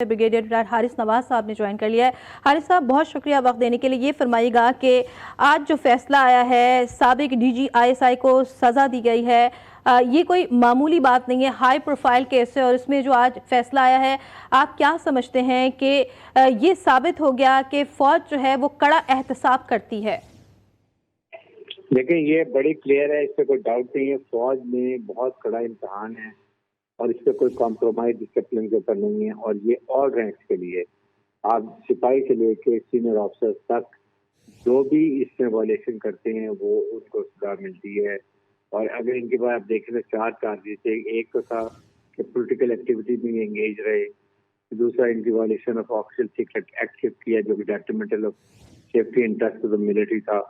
Brigadier Haris Nawaz साहब ने join कर लिया है। हारिस साहब, बहुत शुक्रिया वक्त देने के लिए। ये फरमाइएगा कि आज जो फैसला आया है, साबिक डीजी आईएसआई को सजा दी गई है, ये कोई मामूली बात नहीं है, हाई प्रोफाइल केस है और इसमें जो आज फैसला आया है, आप क्या समझते हैं कि ये साबित हो गया कि फौज जो है वो कड़ा एहतसाब करती है? देखिए, ये बड़ी क्लियर है, इस पर कोई डाउट नहीं है। फौज में बहुत कड़ा इम्तहान है और इस पर कोई कॉम्प्रोमाइज डिसिप्लिन के ऊपर नहीं है और ये ऑल रैंक्स के लिए, आप सिपाही से लेके सीनियर ऑफिसर तक जो भी इसमें वायलेशन करते हैं वो उनको सजा मिलती है। और अगर इनके बाद आप देखें तो 4 चार्जेस थे। एक तो था कि पॉलिटिकल एक्टिविटी में एंगेज रहे, दूसरा इनकी violation of official secret act किया जो कि detrimental of safety interest of the military था।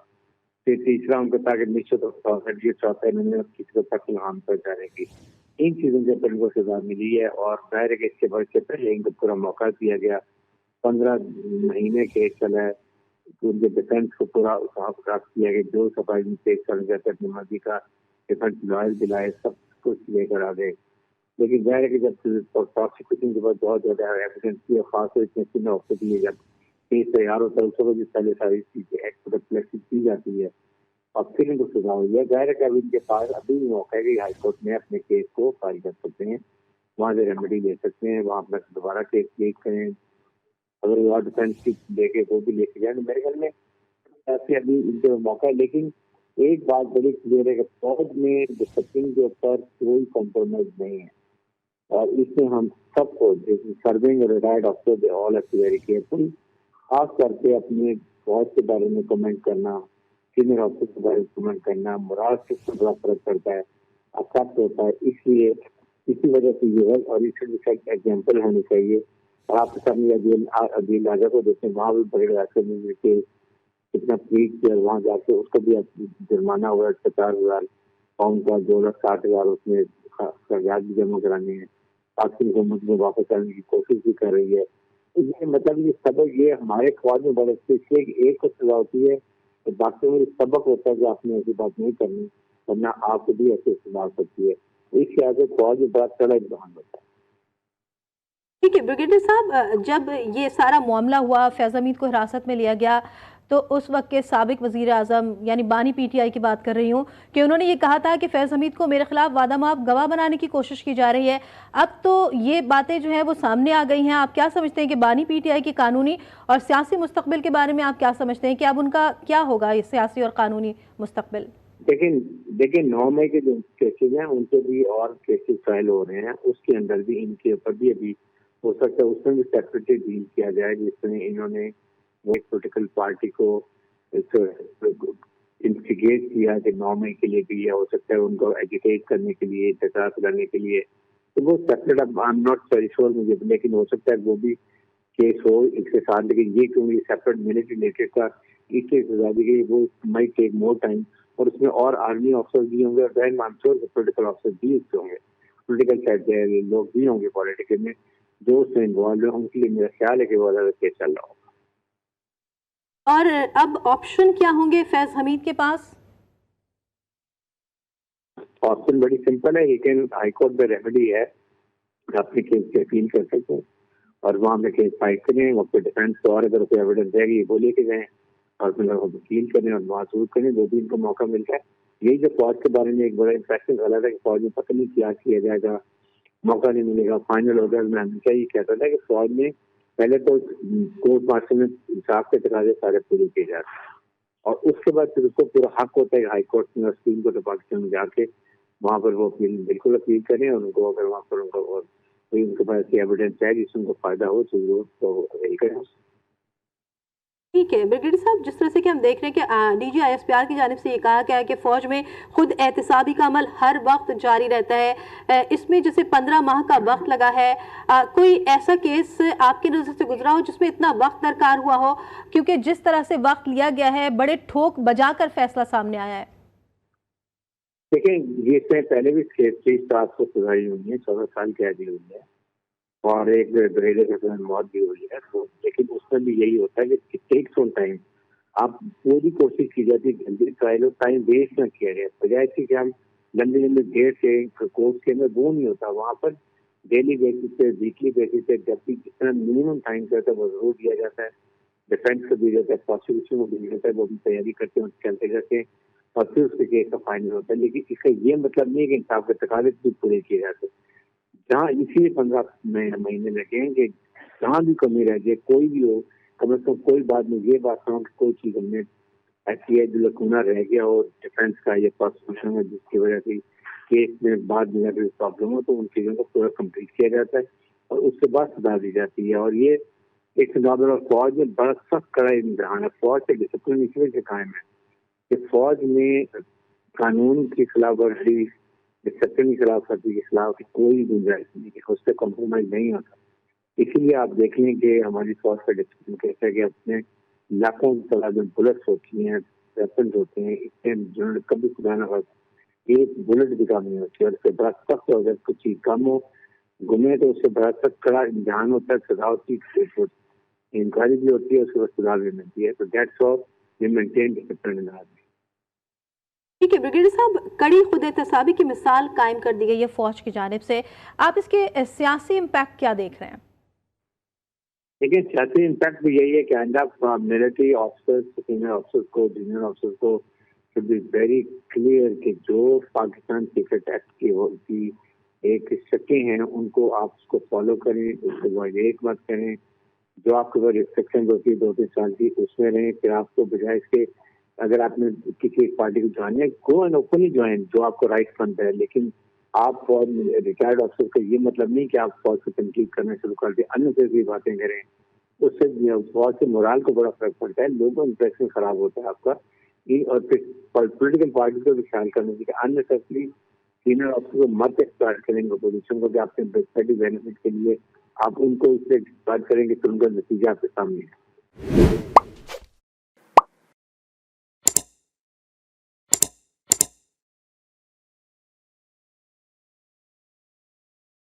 फिर तीसरा उनको था कि निश्चित चौथा इन्होंने किसी को तक हार्म पहुंचाने की। इन चीजों के ऊपर इनको सजा मिली है और जाहिर है कि इसके बाद से पहले इनको पूरा मौका दिया गया। 15 महीने केस चला है, उनके डिफेंस को पूरा साफ किया गया। जो सफाई में पेश करना चाहते अपनी मर्जी का डिफेंस लॉयर दिलाए, सब कुछ लेकर आ गए। लेकिन जाहिर है कि जब प्रोसिक्यूशन के बाद बहुत ज्यादा एविडेंस की, खासतौर इतने सीनियर ऑफिसर के लिए जब केस तैयार होता है उसको भी पहले सारी चीजें एक्ट की जाती है और फिर इनको सजा हुई है। जाहिर है कि अभी इनके पास अभी भी मौका है कि हाईकोर्ट में अपने केस को फाइल कर सकते हैं, वहां से रेमेडी ले सकते हैं, वहां अपना दोबारा केस प्लीड करें। अगर वो डिफेंस की लेके वो भी लेके जाए, मेरे ख्याल में ऐसे अभी इनके मौका है। लेकिन एक बात बड़ी क्लियर है कि फौज में डिसिप्लिन के ऊपर कोई कॉम्प्रोमाइज नहीं है और इसमें हम सबको serving retired officer all have to very careful, खास करके अपने फौज के बारे में कमेंट करना, सीनियर ऑफिसर के बारे में कमेंट करना, मोरल से बड़ा फर्क पड़ता है, अफेक्ट होता है। इसलिए इसी वजह से ये है और इसके एग्जाम्पल होनी चाहिए। और आपके सामने अदील राजा को देखते हैं, वहां भी बड़े रास्ते में के कितना प्लीज किया, वहां जाके उसको भी जुर्माना हुआ 50,000 पाउंड का, 2,60,000 उसमें कागजात भी जमा कराने हैं। पाकिस्तान हुकूमत में वापस आने की कोशिश भी कर रही है। तो ये मतलब ये सबक ये हमारे फौज में बड़े इसलिए कि एक को सजा होती है तो बाकी में सबक होता है कि आपने ऐसी बात नहीं करनी, वरना आपको भी ऐसे इस्तेमाल सकती है। इस लिहाज से फौज में बड़ा कड़ा इम्तहान होता है। ठीक है ब्रिगेडियर साहब, जब ये सारा मामला हुआ, फैज़ हमीद को हिरासत में लिया गया, तो उस वक्त के साबिक वजीर आजम यानी बानी पीटीआई की बात कर रही हूँ कि उन्होंने ये कहा था कि फैज़ हमीद को मेरे खिलाफ वादामाप गवाह बनाने की कोशिश की जा रही है। अब तो ये बातें जो है वो सामने आ गई हैं। आप क्या समझते हैं कि बानी पीटीआई की कानूनी और सियासी मुस्तकबिल के बारे में आप क्या समझते हैं कि अब उनका क्या होगा, ये सियासी और कानूनी मुस्तकबिल? देखिए 9 मई के जो केसेज हैं उनसे भी और केसेज फाइल हो रहे हैं, उसके अंदर भी इनके ऊपर भी अभी हो सकता है उसमें भी सेपरेटली डील किया जाए, जिसमें इन्होंने एक पोलिटिकल पार्टी को इंस्टिगेट किया कि 9 मई के लिए भी, या हो सकता है उनको एजुकेट करने के लिए, इंतजार करने के लिए। तो वो सेपरेट, अब I am not very sure मुझे, लेकिन हो सकता है वो भी केस हो इसके साथ। लेकिन ये क्योंकि सेपरेट मिलिट्री रिलेटेड का इसलिए सजा दी गई, वो माइट टेक मोर टाइम और उसमें और आर्मी ऑफिसर भी होंगे और then I am sure political officer भी इससे होंगे, पोलिटिकल साइड के लोग भी होंगे पॉलिटिकल में जो उसमें इन्वॉल्व है, उनके लिए मेरा ख्याल है कि वो ज्यादा केस चल रहा होगा। और अब ऑप्शन क्या होंगे फैज़ हमीद के पास? ऑप्शन बड़ी सिंपल है, लेकिन हाईकोर्ट में रेमेडी है, अपने केस की अपील कर सकते हैं और वहां पे केस फाइल करें, वहाँ पे डिफेंस को और अगर कोई एविडेंस रहेगी वो लेके जाएं और फिर वकील करें और महसूस करें, वो भी इनको मौका मिलता है। यही जो फौज के बारे में एक बड़ा इंप्रेशन गलत है कि फौज में पता नहीं क्या किया जाएगा, मौका नहीं मिलेगा, फाइनल ऑर्डर में हमेशा ही कहता था कि फौज में पहले तो कोर्ट मार्शल में इंसाफ के तकाजे सारे पूरे किए जाते हैं और उसके बाद फिर उसको पूरा हक होता है हाई कोर्ट में और सुप्रीम कोर्ट ऑफ पाकिस्तान में जाके वहां पर वो अपील बिल्कुल अपील करें और उनको अगर वहां पर उनको और कोई उनके पास ऐसी एविडेंस है जिससे उनको फायदा हो तो वो तो यही करें। ठीक है ब्रिगेडियर साहब, जिस तरह से कि हम देख रहे हैं कि डीजी आईएसपीआर की जानिब से ये कहा गया है कि फौज में खुद एहतसाबी का अमल हर वक्त जारी रहता है। इसमें जैसे 15 माह का वक्त लगा है, कोई ऐसा केस आपकी नज़र से गुजरा हो जिसमें इतना वक्त दरकार हुआ हो? क्योंकि जिस तरह से वक्त लिया गया है, बड़े ठोक बजाकर फैसला सामने आया है। देखिए, ये इससे पहले भी केस स्टाफ को सजाई हुई है, 14 साल कैद हुई है और एक ब्रिगेडियर के मौत भी हुई है। तो लेकिन उसमें भी यही होता है कि टेक्स ऑन टाइम, आप पूरी कोशिश की जाती है जल्दी ट्रायल हो, टाइम वेस्ट ना किया जाए, बजाय कि हम लंबे लंबे देर से कोर्ट के अंदर वो नहीं होता। वहां पर डेली बेसिस पे, वीकली बेसिस पे, जब भी जितना मिनिमम टाइम रहता है वो जरूर दिया जाता है। डिफेंस को दिया जाता है, प्रोसिक्यूशन को दिया जाता है, वो भी तैयारी करते हैं चलते करके, और फिर उसके केस का फाइनल होता है। लेकिन इसका ये मतलब नहीं है कि इंसाफ के तकाजे भी पूरे किए जाते। जहाँ इसीलिए 15 महीने लगे हैं कि जहाँ भी कमी रह जाए, कोई भी हो, कम से कम कोई बात में ये बात ना हो कि कोई चीज हमने ऐसी है जो लकूना रह गया हो डिफेंस का या प्रोसिक्यूशन में, जिसकी वजह से केस में बाद में अगर प्रॉब्लम हो तो उन चीजों को पूरा कंप्लीट किया जाता है और उसके बाद सजा दी जाती है। और ये एक नॉर्मल, और फौज में बड़ा सख्त कड़ा इम्तिहान है। फौज से डिसिप्लिन इसी वजह से कायम है कि फौज में कानून की खिलाफ वर्जी, डिसिप्लिन की खिलाफ वर्जी के खिलाफ कोई गुंजाइश नहीं है, उससे कॉम्प्रोमाइज नहीं होता। इसीलिए आप देख लें कि हमारी फौज का डिसिप्लिन कैसा है कि अपने लाखों की तादाद में बुलेट्स होती हैं, वेपन्स होते हैं, इतने जिन्होंने कभी खुदा ना खास्ता एक बुलेट भी काम नहीं होती, और इससे बड़ा सख्त हो, अगर कुछ चीज कम हो गुमे तो उससे बड़ा सख्त कड़ा इम्तिहान होता है, सजा होती है, इंक्वायरी भी होती है, उसके बाद सजा भी मिलती है। तो that's all we maintain discipline in the army. ठीक है ब्रिगेडियर साहब, कड़ी खुद एहतसाबी की मिसाल कायम कर दी गई है फौज की जानिब से, आप इसके सियासी इम्पैक्ट क्या देख रहे हैं? लेकिन सियासी इम्पैक्ट भी यही है कि आइंदा मिलिट्री ऑफिसर्स, सीनियर ऑफिसर्स को, जूनियर ऑफिसर्स को शुड बी वेरी क्लियर कि जो पाकिस्तान सीक्रेट एक्ट की एक शक्ति हैं उनको आप उसको फॉलो करें, उसको वायलेट मत करें। जो आपके पास रिस्ट्रिक्शन होती है 2-3 साल की, उसमें रहें। फिर आपको बजाय इसके, अगर आपने किसी एक पार्टी को ज्वाइन है, गो एंड ओपनली ज्वाइन, जो आपको राइट बनता है। लेकिन आप फौज रिटायर्ड ऑफिसर का ये मतलब नहीं कि आप फौज को तनकीद करना शुरू कर दें, अननेसेसरी बातें करें। उससे फौज से मोराल को बड़ा फर्क पड़ता है, लोगों का इंप्रेशन खराब होता है आपका। और फिर पॉलिटिकल पार्टी को भी ख्याल करना चाहिए, अननेसेसरी सीनियर ऑफिसर को मत एक्सप्लॉइट करेंगे अपोजिशन को कि आपके बेनिफिट के लिए आप उनको इससे एक्सप्लॉइट करेंगे, तो उनका नतीजा आपके सामने है।